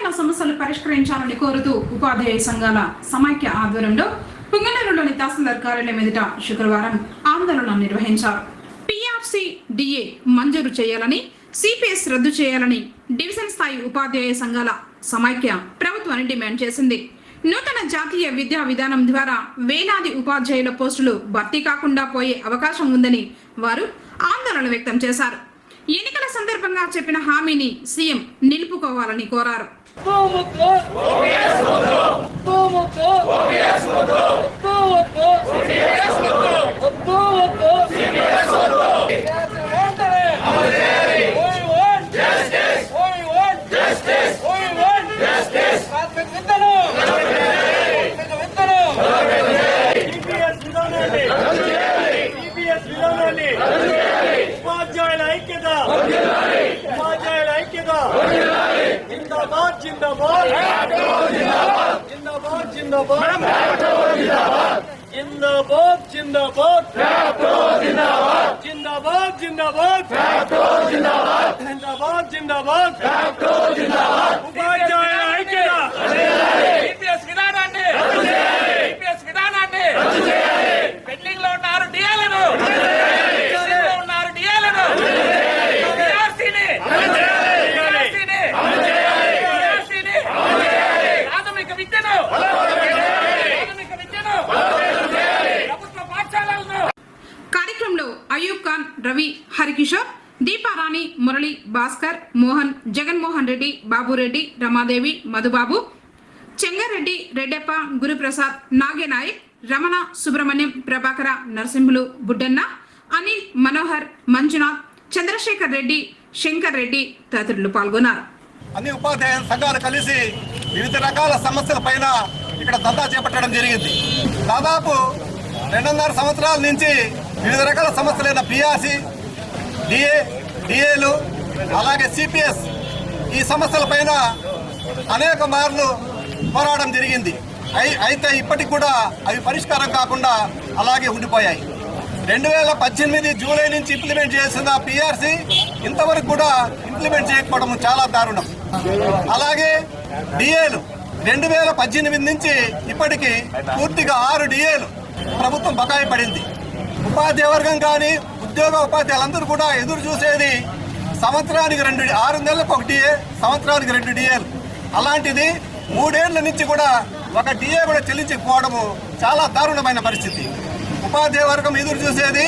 ఎన్నికల సమస్యలు పరిష్కరించాలని కోరుతూ ఉపాధ్యాయ సంఘాల సమైక్య ఆధ్వర్యంలో పుంగనూరులోని తహసీల్దార్ కార్యాలయం ఎదుట శుక్రవారం ఆందోళన నిర్వహించారు. పీఆర్సీ డిఏ మంజూరు చేయాలని, సిపిఎస్ రద్దు చేయాలని డివిజన్ స్థాయి ఉపాధ్యాయ సంఘాల సమైక్య ప్రభుత్వాన్ని డిమాండ్ చేసింది. నూతన జాతీయ విద్యా విధానం ద్వారా వేలాది ఉపాధ్యాయుల పోస్టులు భర్తీ కాకుండా పోయే అవకాశం ఉందని వారు ఆందోళన వ్యక్తం చేశారు. ఎన్నికల సందర్భంగా చెప్పిన హామీని సీఎం నిలుపుకోవాలని కోరారు. ఉపాధ్యాయుల ఐక్యత, ఉపాధ్యాయుల ఐక్యత, జిందాబాద్ జిందాబాద్ జిందాబాద్ జిందాబాద్ జిందాబాద్ జిందాబాద్ జిందాబాద్ జిందాబాద్ జిందాబాద్ జిందాబాద్ ఉపాధ్యాయుల ఐక్యత, సిపిఎస్ విధానాన్ని పెండింగ్ లో ఉన్న 6 డిఏలను కార్యక్రమంలో అయూబ్ ఖాన్, రవి, హరికిషోర్, దీపారాణి, మురళి, భాస్కర్, మోహన్, జగన్మోహన్ రెడ్డి, బాబురెడ్డి, రమాదేవి, మధుబాబు, చెంగారెడ్డి, రెడ్డప్ప, గురుప్రసాద్, నాగేనాయక్, రమణ, సుబ్రహ్మణ్యం, ప్రభాకర, నరసింహులు, బుడ్డన్న, అనిల్, మనోహర్, మంజునాథ్, చంద్రశేఖర్ రెడ్డి, శంకర్ రెడ్డి తదితరులు పాల్గొన్నారు. అన్ని ఉపాధ్యాయ సంఘాలు కలిసి వివిధ రకాల సమస్యల పైన ఇక్కడ దందా చేపట్టడం జరిగింది. దాదాపు 2.5 సంవత్సరాల నుంచి వివిధ రకాల సమస్యలైన పిఆర్సీ, డిఏలు, అలాగే సిపిఎస్ ఈ సమస్యల పైన అనేక మార్లు పోరాటం జరిగింది. అయితే ఇప్పటికి కూడా అవి పరిష్కారం కాకుండా అలాగే ఉండిపోయాయి. 2018 జూలై నుంచి ఇంప్లిమెంట్ చేసిన పిఆర్సీ ఇంతవరకు కూడా ఇంప్లిమెంట్ చేయకపోవడం చాలా దారుణం. అలాగే డిఏలు 2018 నుంచి ఇప్పటికి పూర్తిగా 6 డిఏలు ప్రభుత్వం బకాయి పడింది. ఉపాధ్యాయ వర్గం కానీ ఉపాధ్యాయులందరూ కూడా ఎదురు చూసేది సంవత్సరానికి 6 నెలలకు 1 డిఏ, సంవత్సరానికి 2 డిఏలు. అలాంటిది 3 ఏళ్ల నుంచి కూడా 1 డిఏ కూడా చెల్లించకపోవడము చాలా దారుణమైన పరిస్థితి. ఉపాధ్యాయ వర్గం ఎదురు చూసేది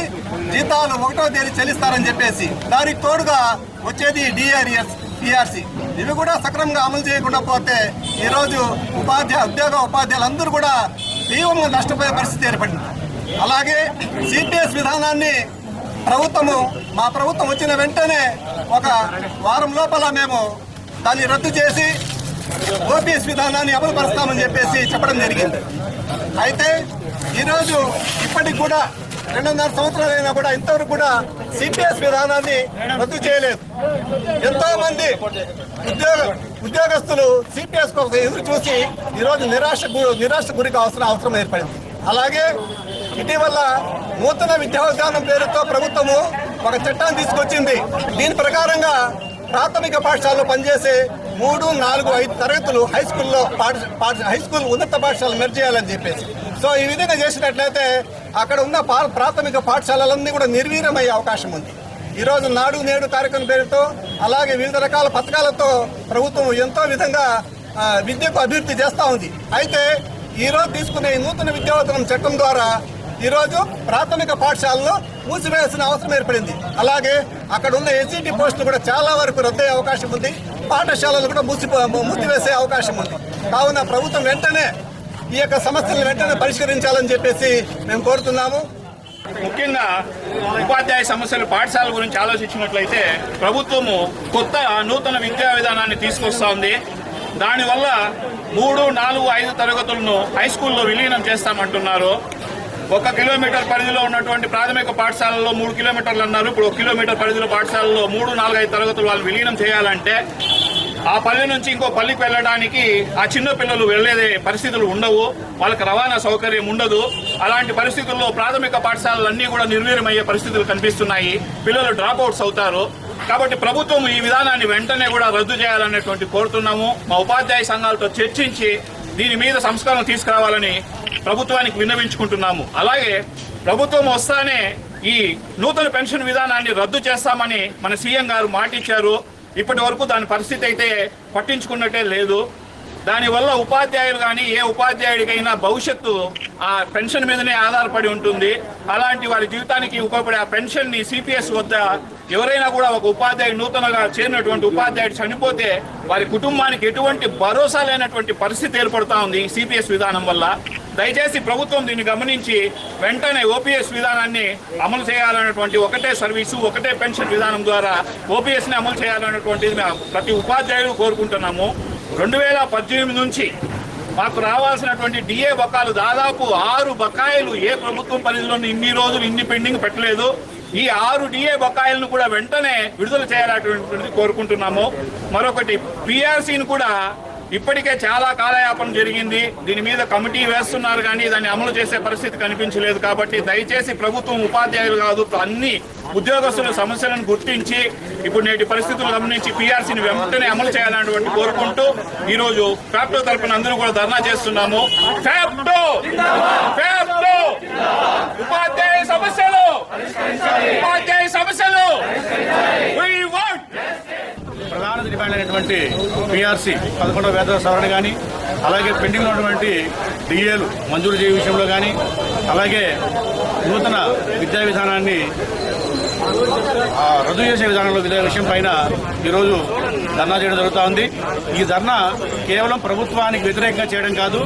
జీతాలు 1వ తేదీ చెల్లిస్తారని చెప్పేసి, దానికి తోడుగా వచ్చేది డిఆర్ఎస్, పిఆర్సీ ఇవి కూడా సక్రమంగా అమలు చేయకుండా పోతే ఈరోజు ఉపాధ్యాయులందరూ కూడా తీవ్రంగా నష్టపోయే పరిస్థితి ఏర్పడింది. అలాగే సిపిఎస్ విధానాన్ని మా ప్రభుత్వం వచ్చిన వెంటనే 1 వారం లోపల మేము దాన్ని రద్దు చేసి ఓపీఎస్ విధానాన్ని అమలు పరుస్తామని చెప్పేసి చెప్పడం జరిగింది. అయితే ఈరోజు ఇప్పటికి కూడా 2.5 సంవత్సరాలైనా కూడా ఇంతవరకు కూడా సిపిఎస్ విధానాన్ని రద్దు చేయలేదు. ఎంతో మంది ఉద్యోగస్తులు సిపిఎస్ కోసం ఎదురు చూసి ఈరోజు నిరాశ గురి కావాల్సిన అవసరం ఏర్పడింది. అలాగే ఇటీవల నూతన విద్యా విధానం పేరుతో ప్రభుత్వము ఒక చట్టాన్ని తీసుకొచ్చింది. దీని ప్రకారంగా ప్రాథమిక పాఠశాలలో పనిచేసే 3, 4, 5 తరగతులు హై స్కూల్ ఉన్నత పాఠశాల మెర్జ్ చేయాలని చెప్పేసి. సో ఈ విధంగా చేసినట్లయితే అక్కడ ఉన్న ప్రాథమిక పాఠశాలలన్నీ కూడా నిర్వీర్యమయ్యే అవకాశం ఉంది. ఈరోజు నాడు నేడు కార్యక్రమం పేరుతో అలాగే వివిధ రకాల పథకాలతో ప్రభుత్వం ఎంతో విధంగా విద్యకు అభివృద్ధి చేస్తూ ఉంది. అయితే ఈరోజు తీసుకునే నూతన విద్యా విధానం చట్టం ద్వారా ఈరోజు ప్రాథమిక పాఠశాలలో మూసివేయాల్సిన అవసరం ఏర్పడింది. అలాగే అక్కడ ఉన్న ఎస్జిటి పోస్టులు కూడా చాలా వరకు రద్దయ్యే అవకాశం ఉంది. పాఠశాలలు కూడా మూసివేసే అవకాశం ఉంది. కావున ప్రభుత్వం వెంటనే ఈ యొక్క సమస్యలను వెంటనే పరిష్కరించాలని చెప్పేసి మేము కోరుతున్నాము. ముఖ్యంగా ఉపాధ్యాయ సమస్యలు పాఠశాల గురించి ఆలోచించినట్లయితే ప్రభుత్వము కొత్త నూతన విద్యా విధానాన్ని తీసుకొస్తా ఉంది. దానివల్ల 3, 4, 5 తరగతులను హై స్కూల్లో విలీనం చేస్తామంటున్నారు. 1 కిలోమీటర్ పరిధిలో ఉన్నటువంటి ప్రాథమిక పాఠశాలలో 3 కిలోమీటర్లు అన్నారు. ఇప్పుడు 1 కిలోమీటర్ పరిధిలో పాఠశాలలో 3, 4, 5 తరగతులు వాళ్ళు విలీనం చేయాలంటే ఆ పల్లె నుంచి ఇంకో పల్లెకి వెళ్ళడానికి ఆ చిన్న పిల్లలు వెళ్లే పరిస్థితులు ఉండవు, వాళ్ళకి రవాణా సౌకర్యం ఉండదు. అలాంటి పరిస్థితుల్లో ప్రాథమిక పాఠశాలలన్నీ కూడా నిర్వీర్యమయ్యే పరిస్థితులు కనిపిస్తున్నాయి. పిల్లలు డ్రాప్ అవుట్స్ అవుతారు. కాబట్టి ప్రభుత్వం ఈ విధానాన్ని వెంటనే కూడా రద్దు చేయాలనేటువంటి కోరుతున్నాము. మా ఉపాధ్యాయ సంఘాలతో చర్చించి దీని మీద సంస్కరణ తీసుకురావాలని ప్రభుత్వానికి విన్నవించుకుంటున్నాము. అలాగే ప్రభుత్వం వస్తానే ఈ నూతన పెన్షన్ విధానాన్ని రద్దు చేస్తామని మన సీఎం గారు మాట ఇచ్చారు. ఇప్పటి వరకు దాని పరిస్థితి అయితే పట్టించుకున్నట్టే లేదు. దానివల్ల ఉపాధ్యాయులు కానీ ఏ ఉపాధ్యాయుడికైనా భవిష్యత్తు ఆ పెన్షన్ మీదనే ఆధారపడి ఉంటుంది. అలాంటి వారి జీవితానికి ఉపయోగపడే ఆ పెన్షన్ని సిపిఎస్ వద్ద ఎవరైనా కూడా ఒక ఉపాధ్యాయుడు నూతనంగా చేరినటువంటి ఉపాధ్యాయుడు చనిపోతే వారి కుటుంబానికి ఎటువంటి భరోసా లేనటువంటి పరిస్థితి ఏర్పడుతూ ఉంది సిపిఎస్ విధానం వల్ల. దయచేసి ప్రభుత్వం దీన్ని గమనించి వెంటనే ఓపీఎస్ విధానాన్ని అమలు చేయాలన్నటువంటి ఒకటే సర్వీసు ఒకటే పెన్షన్ విధానం ద్వారా ఓపీఎస్ని అమలు చేయాలన్నటువంటిది మేము ప్రతి ఉపాధ్యాయులు కోరుకుంటున్నాము. 2018 నుంచి మాకు రావాల్సినటువంటి డిఏ బకాయిలు దాదాపు 6 బకాయిలు ఏ ప్రభుత్వం పరిధిలోనూ ఇన్ని రోజులు ఇన్ని పెండింగ్ పెట్టలేదు. ఈ 6 డిఏ బకాయిలను కూడా వెంటనే విడుదల చేయాలనేటువంటిది కోరుకుంటున్నాము. మరొకటి పిఆర్సీని కూడా ఇప్పటికే చాలా కాలయాపన జరిగింది. దీని మీద కమిటీ వేస్తున్నారు కానీ దాన్ని అమలు చేసే పరిస్థితి కనిపించలేదు. కాబట్టి దయచేసి ప్రభుత్వం ఉపాధ్యాయులు కాదు అన్ని ఉద్యోగస్తుల సమస్యలను గుర్తించి ఇప్పుడు నేటి పరిస్థితులు గమనించి పిఆర్సీని వెంటనే అమలు చేయాలనేటువంటి కోరుకుంటూ ఈరోజు ఫ్యాప్టో తరపున అందరూ కూడా ధర్నా చేస్తున్నాము. ఫ్యాప్టో ఉపాధ్యాయ సమస్యలు ప్రధాన డిమాండ్ అయినటువంటి పిఆర్సీ 11వ వేతన సవరణ కానీ, అలాగే పెండింగ్లో ఉన్నటువంటి డిఏలు మంజూరు చేయ విషయంలో కానీ, అలాగే నూతన విద్యా విధానాన్ని రద్దు చేసే విధానంలో విషయం పైన ఈరోజు ధర్నా చేయడం జరుగుతూ ఉంది. ఈ ధర్నా కేవలం ప్రభుత్వానికి వ్యతిరేకంగా చేయడం కాదు,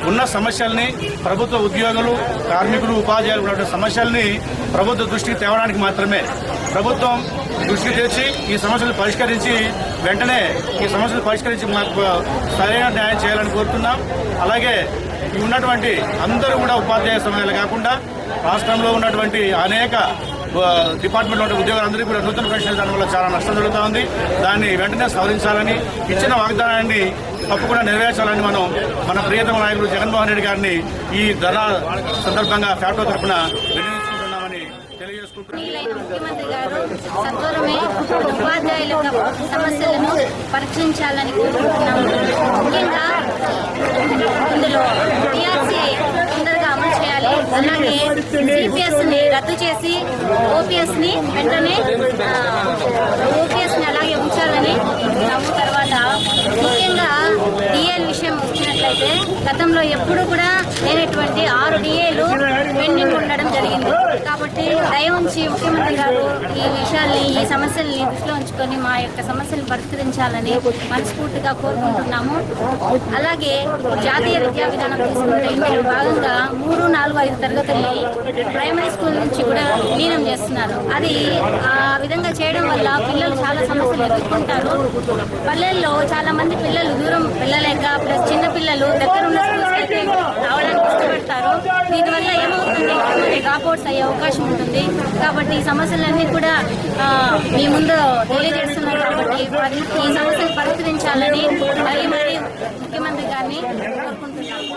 ఉన్న సమస్యల్ని ప్రభుత్వ ఉద్యోగులు కార్మికులు ఉపాధ్యాయులు ఉన్నటువంటి సమస్యల్ని ప్రభుత్వ దృష్టికి తేవడానికి మాత్రమే. ప్రభుత్వం దృష్టికి తెచ్చి ఈ సమస్యలు పరిష్కరించి వెంటనే ఈ సమస్యలు పరిష్కరించి మాకు సరైన న్యాయం చేయాలని కోరుతున్నాం. అలాగే ఉన్నటువంటి అందరూ కూడా ఉపాధ్యాయ సమయాలు కాకుండా రాష్ట్రంలో ఉన్నటువంటి అనేక డిపార్ట్మెంట్లో ఉండే ఉద్యోగులందరికీ కూడా నూతన పెన్షన్ విధానం వల్ల చాలా నష్టం జరుగుతూ ఉంది. దాన్ని వెంటనే సవరించాలని, ఇచ్చిన వాగ్దానాన్ని తప్పకుండా నెరవేర్చాలని మన ప్రియతమ నాయకులు జగన్మోహన్ రెడ్డి గారిని ఈ ధర్నా సందర్భంగా ఫ్యాక్టో తరఫున నిర్ణయించుకుంటున్నామని తెలియజేసుకుంటున్నాం. ముఖ్యమంత్రి గారు సత్వరమే ఉపాధ్యాయుల సమస్యలను పరీక్షించాలని కోరుకుంటున్నాము. ముఖ్యంగా ఇందులో పిఆర్సీ తొందరగా అమలు చేయాలి. అలాగే సిపిఎస్ని రద్దు చేసి ఓపీఎస్ని వెంటనే ఓపీఎస్ని అలాగే ఉంచాలని కోరుకుంటున్నాము. తర్వాత ముఖ్యంగా డిఏల విషయం వచ్చినట్లయితే గతంలో ఎప్పుడు కూడా లేనటువంటి 6 డిఏలు పెండింగ్ ఉండడం జరిగింది. కాబట్టి దయ ఉంచి ముఖ్యమంత్రి గారు ఈ విషయాల్ని ఈ సమస్యల్ని దృష్టిలో ఉంచుకొని మా యొక్క సమస్యలను పరిష్కరించాలని మనస్ఫూర్తిగా కోరుకుంటున్నాము. అలాగే జాతీయ విద్యా విధానం తీసుకుంటే ఇందులో భాగంగా 3, 4, 5 తరగతుల్ని ప్రైమరీ స్కూల్ నుంచి కూడా విలీనం చేస్తున్నారు. అది ఆ విధంగా చేయడం వల్ల పిల్లలు చాలా సమస్యలు ఎదుర్కొంటారు. పల్లెల్లో చాలా మంది పిల్లలు దూరం వెళ్ళలేక ప్లస్ చిన్న పిల్లలు దగ్గరున్న స్కూల్స్ అయితే రావడానికి ఇష్టపడతారు. దీనివల్ల ఏమవుతుంది, డ్రాప్అవుట్స్ అయ్యే అవకాశం ఉంటుంది. కాబట్టి ఈ సమస్యలన్నీ కూడా మీ ముందు తెలియజేస్తున్నారు. కాబట్టి ఈ సమస్యలు పరిష్కరించాలని మరీ ముఖ్యమంత్రి గారిని కోరుకుంటున్నాము.